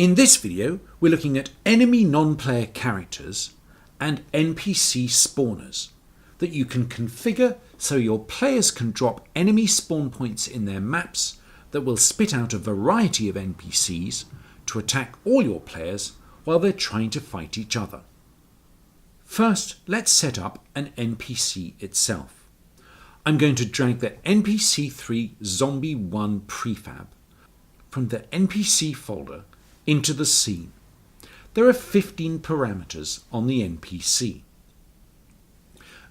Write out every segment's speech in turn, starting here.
In this video, we're looking at enemy non-player characters and NPC spawners that you can configure so your players can drop enemy spawn points in their maps that will spit out a variety of NPCs to attack all your players while they're trying to fight each other. First, let's set up an NPC itself. I'm going to drag the NPC3 Zombie 1 prefab from the NPC folder into the scene. There are 15 parameters on the NPC.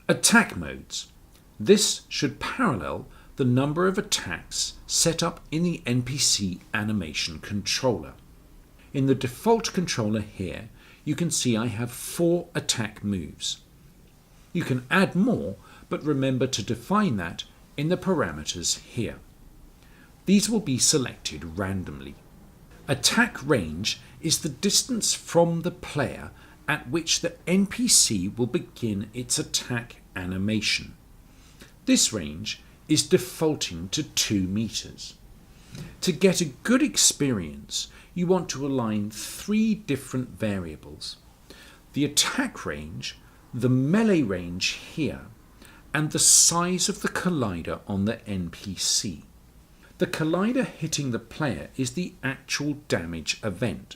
Attack modes. This should parallel the number of attacks set up in the NPC animation controller. In the default controller here, you can see I have 4 attack moves. You can add more, but remember to define that in the parameters here. These will be selected randomly. Attack range is the distance from the player at which the NPC will begin its attack animation. This range is defaulting to 2 meters. To get a good experience, you want to align 3 different variables: the attack range, the melee range here, and the size of the collider on the NPC. The collider hitting the player is the actual damage event.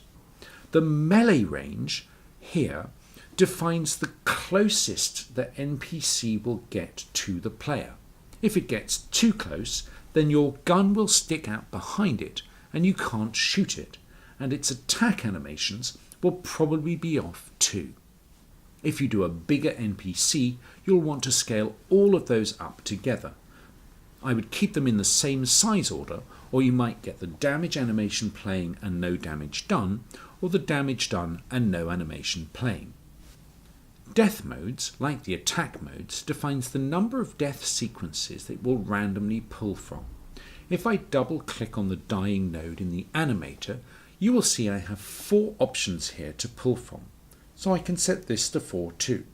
The melee range here defines the closest the NPC will get to the player. If it gets too close, then your gun will stick out behind it and you can't shoot it, and its attack animations will probably be off too. If you do a bigger NPC, you'll want to scale all of those up together. I would keep them in the same size order, or you might get the damage animation playing and no damage done, or the damage done and no animation playing. Death modes, like the attack modes, defines the number of death sequences that it will randomly pull from. If I double click on the dying node in the animator, you will see I have 4 options here to pull from, so I can set this to 4 too.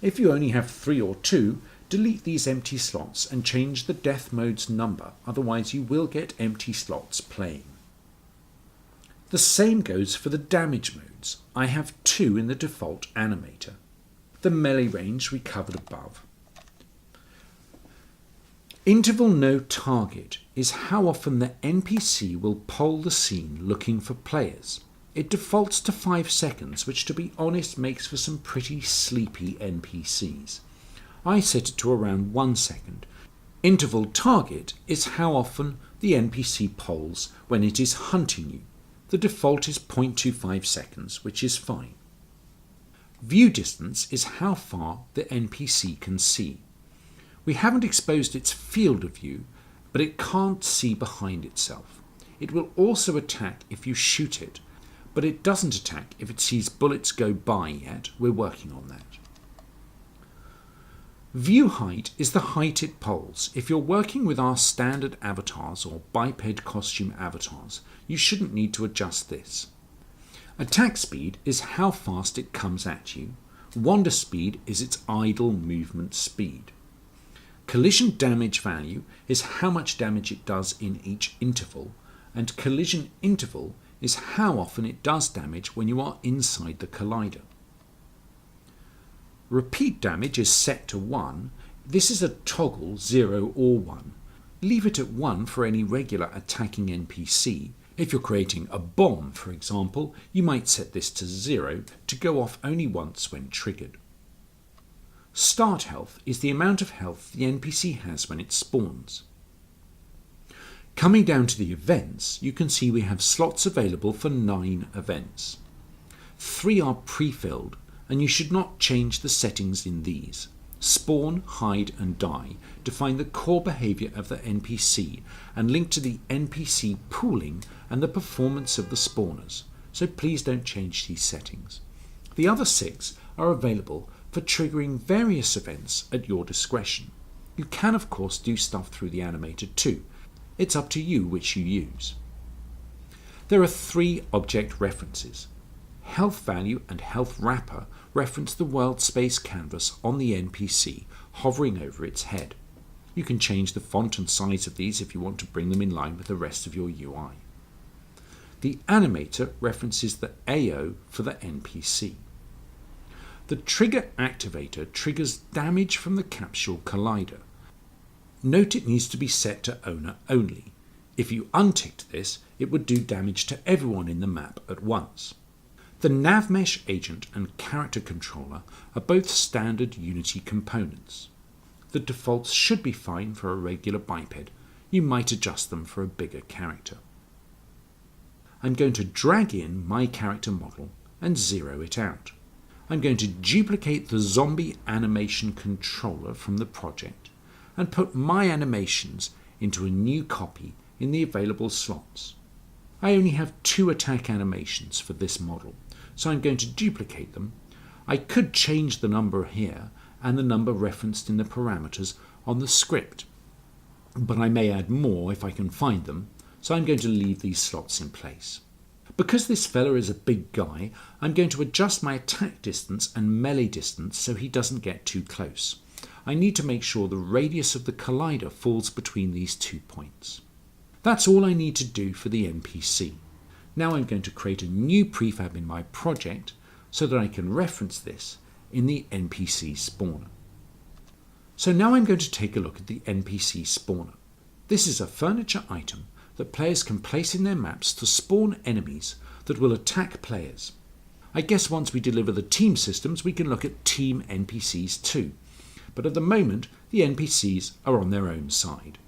If you only have 3 or 2, delete these empty slots and change the death mode's number, otherwise you will get empty slots playing. The same goes for the damage modes. I have 2 in the default animator. The melee range we covered above. Interval no target is how often the NPC will poll the scene looking for players. It defaults to 5 seconds, which to be honest makes for some pretty sleepy NPCs. I set it to around 1 second. Interval target is how often the NPC polls when it is hunting you. The default is 0.25 seconds, which is fine. View distance is how far the NPC can see. We haven't exposed its field of view, but it can't see behind itself. It will also attack if you shoot it, but it doesn't attack if it sees bullets go by yet. We're working on that. View height is the height it polls. If you're working with our standard avatars or biped costume avatars, you shouldn't need to adjust this. Attack speed is how fast it comes at you. Wander speed is its idle movement speed. Collision damage value is how much damage it does in each interval, and collision interval is how often it does damage when you are inside the collider. Repeat damage is set to 1. This is a toggle 0 or 1. Leave it at 1 for any regular attacking NPC. If you're creating a bomb, for example, you might set this to 0 to go off only once when triggered. Start health is the amount of health the NPC has when it spawns. Coming down to the events, you can see we have slots available for 9 events. 3 are pre-filled, and you should not change the settings in these. Spawn, hide and die define the core behaviour of the NPC and link to the NPC pooling and the performance of the spawners, so please don't change these settings. The other 6 are available for triggering various events at your discretion. You can of course do stuff through the animator too. It's up to you which you use. There are 3 object references. Health value and health wrapper reference the world space canvas on the NPC hovering over its head. You can change the font and size of these if you want to bring them in line with the rest of your UI. The animator references the AO for the NPC. The trigger activator triggers damage from the capsule collider. Note it needs to be set to owner only. If you unticked this, it would do damage to everyone in the map at once. The NavMesh agent and character controller are both standard Unity components. The defaults should be fine for a regular biped. You might adjust them for a bigger character. I'm going to drag in my character model and zero it out. I'm going to duplicate the zombie animation controller from the project and put my animations into a new copy in the available slots. I only have 2 attack animations for this model, so I'm going to duplicate them. I could change the number here and the number referenced in the parameters on the script, but I may add more if I can find them, so I'm going to leave these slots in place. Because this fella is a big guy, I'm going to adjust my attack distance and melee distance so he doesn't get too close. I need to make sure the radius of the collider falls between these 2 points. That's all I need to do for the NPC. Now I'm going to create a new prefab in my project so that I can reference this in the NPC spawner. So now I'm going to take a look at the NPC spawner. This is a furniture item that players can place in their maps to spawn enemies that will attack players. I guess once we deliver the team systems we can look at team NPCs too, but at the moment the NPCs are on their own side.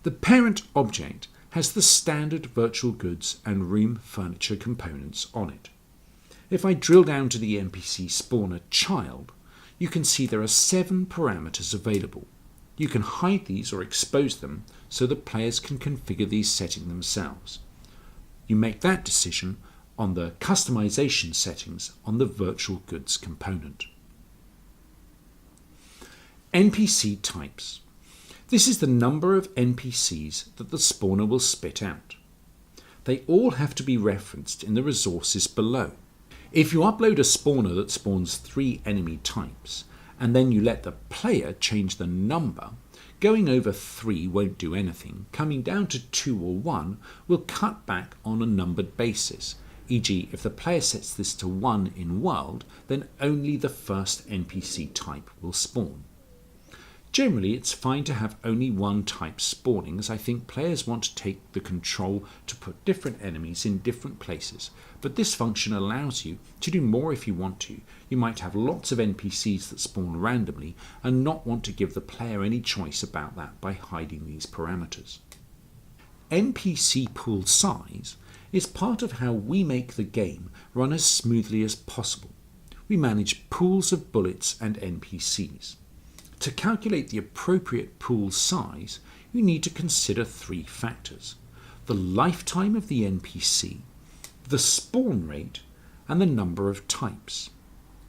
The parent object has the standard virtual goods and room furniture components on it. If I drill down to the NPC spawner child, you can see there are 7 parameters available. You can hide these or expose them so that players can configure these settings themselves. You make that decision on the customization settings on the virtual goods component. NPC types. This is the number of NPCs that the spawner will spit out. They all have to be referenced in the resources below. If you upload a spawner that spawns 3 enemy types, and then you let the player change the number, going over 3 won't do anything. Coming down to 2 or 1 will cut back on a numbered basis. E.g., if the player sets this to 1 in world, then only the first NPC type will spawn. Generally, it's fine to have only 1 type spawning, as I think players want to take the control to put different enemies in different places, but this function allows you to do more if you want to. You might have lots of NPCs that spawn randomly and not want to give the player any choice about that by hiding these parameters. NPC pool size is part of how we make the game run as smoothly as possible. We manage pools of bullets and NPCs. To calculate the appropriate pool size, you need to consider 3 factors: the lifetime of the NPC, the spawn rate, and the number of types.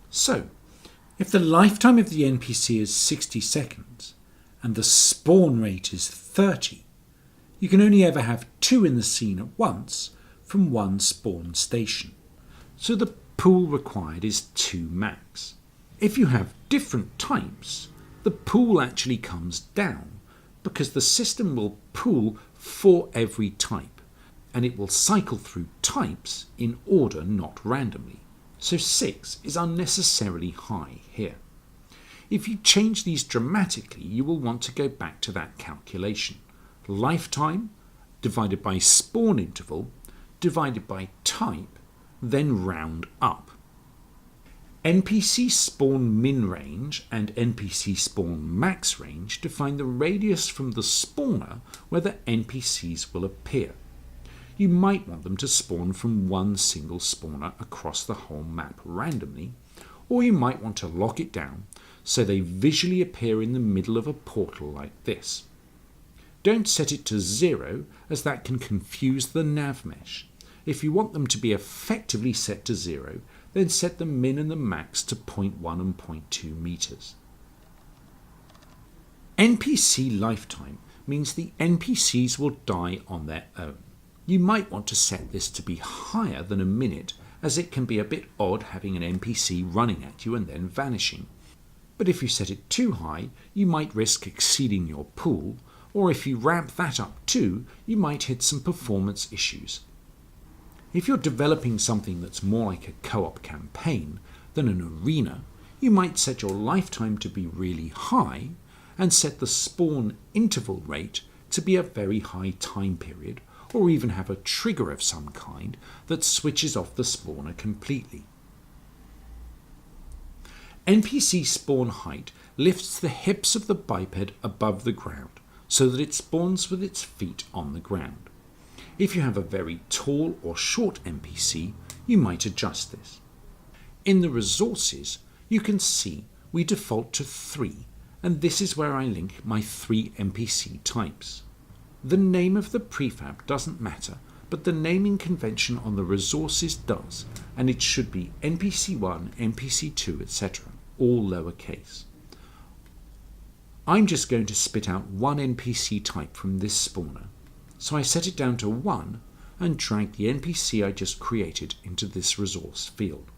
So, if the lifetime of the NPC is 60 seconds and the spawn rate is 30, you can only ever have 2 in the scene at once from 1 spawn station. So the pool required is 2 max. If you have different types, the pool actually comes down because the system will pool for every type and it will cycle through types in order, not randomly. So 6 is unnecessarily high here. If you change these dramatically, you will want to go back to that calculation. Lifetime divided by spawn interval divided by type, then round up. NPC spawn min range and NPC spawn max range define the radius from the spawner where the NPCs will appear. You might want them to spawn from 1 single spawner across the whole map randomly, or you might want to lock it down so they visually appear in the middle of a portal like this. Don't set it to 0, as that can confuse the NavMesh. If you want them to be effectively set to 0, then set the min and the max to 0.1 and 0.2 meters. NPC lifetime means the NPCs will die on their own. You might want to set this to be higher than a minute, as it can be a bit odd having an NPC running at you and then vanishing. But if you set it too high, you might risk exceeding your pool, or if you ramp that up too, you might hit some performance issues. If you're developing something that's more like a co-op campaign than an arena, you might set your lifetime to be really high and set the spawn interval rate to be a very high time period, or even have a trigger of some kind that switches off the spawner completely. NPC spawn height lifts the hips of the biped above the ground so that it spawns with its feet on the ground. If you have a very tall or short NPC, you might adjust this. In the resources, you can see we default to 3, and this is where I link my 3 NPC types. The name of the prefab doesn't matter, but the naming convention on the resources does, and it should be NPC1, NPC2, etc., all lowercase. I'm just going to spit out one NPC type from this spawner, so I set it down to 1 and drag the NPC I just created into this resource field.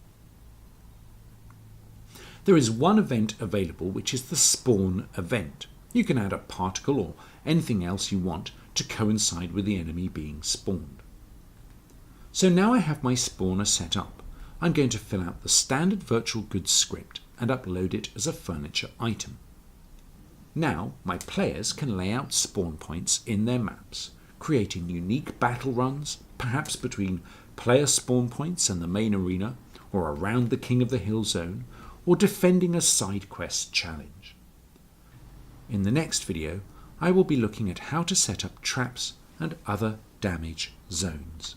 There is one event available, which is the spawn event. You can add a particle or anything else you want to coincide with the enemy being spawned. So now I have my spawner set up. I'm going to fill out the standard virtual goods script and upload it as a furniture item. Now my players can lay out spawn points in their maps, creating unique battle runs, perhaps between player spawn points and the main arena, or around the King of the Hill zone, or defending a side quest challenge. In the next video, I will be looking at how to set up traps and other damage zones.